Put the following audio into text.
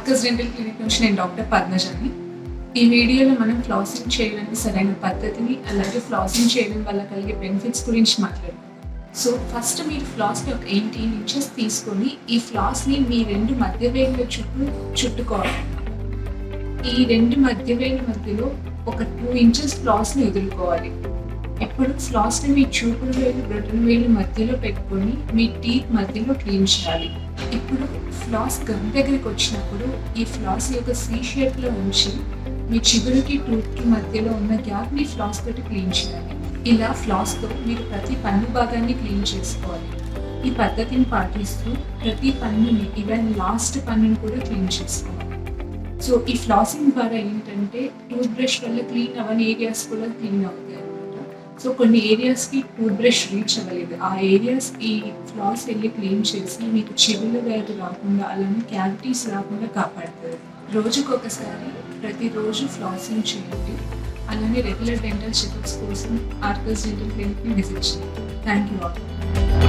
Arcus dental clinic నుంచి నేను doctor పద్మజని. ఈ వీడియోలో మనం ఫ్లాసింగ్ చేయడానికి సరైన పద్ధతిని, అలాగే ఫ్లాసింగ్ చేయడం వల్ల కలిగే బెనిఫిట్స్ గురించి మాట్లాడుకుందాం. సో ఫస్ట్ మీరు ఫ్లాస్ని ఒక 18 ఇంచెస్ తీసుకొని ఈ ఫ్లాస్ని మీ 2 మధ్య వేళ్ళ చుట్టూ చుట్టుకోవాలి. ఈ 2 మధ్య వేళ్ళ మధ్యలో ఒక 2 ఇంచెస్ ఫ్లాస్ని వదులుకోవాలి. ఇప్పుడు ఫ్లాస్ని మీ చూపుడు వేలు, బ్రొటన వేలు మధ్యలో పెట్టుకొని మీ టీత్ మధ్యలో క్లీన్ చేయాలి. ఇప్పుడు ఫ్లాస్ గమ్ దగ్గరికి వచ్చినప్పుడు ఈ ఫ్లాస్ యొక్క సి షేప్లో ఉంచి మీ చిగురుకి టూత్కి మధ్యలో ఉన్న గ్యాప్ని ఫ్లాస్ తోటి క్లీన్ చేయాలి. ఇలా ఫ్లాస్తో మీరు ప్రతి పన్ను భాగాన్ని క్లీన్ చేసుకోవాలి. ఈ పద్ధతిని పాటిస్తూ ప్రతి పన్నుని, ఈవెన్ లాస్ట్ పన్నుని కూడా క్లీన్ చేసుకోవాలి. సో ఈ ఫ్లాసింగ్ ద్వారా ఏంటంటే టూత్ బ్రష్ వల్ల క్లీన్ అవ్వని ఏరియాస్ కూడా క్లీన్ అవుతాయి అనమాట. సో కొన్ని ఏరియాస్కి టూత్ బ్రష్ రీచ్ అవ్వలేదు, ఆ ఏరియాస్ ఈ ఫ్లాస్ వెళ్ళి క్లీన్ చేసి మీకు చిగుళ్ళ వ్యాధి రాకుండా, అలానే క్యావిటీస్ రాకుండా కాపాడుతుంది. రోజుకు ఒకసారి ప్రతిరోజు ఫ్లాసింగ్ చేయండి. అలానే రెగ్యులర్ డెంటల్ చెకప్స్ కోసం ఆర్కస్ డెంటల్ క్లినిక్ని విజిట్ చేయండి. Thank you all.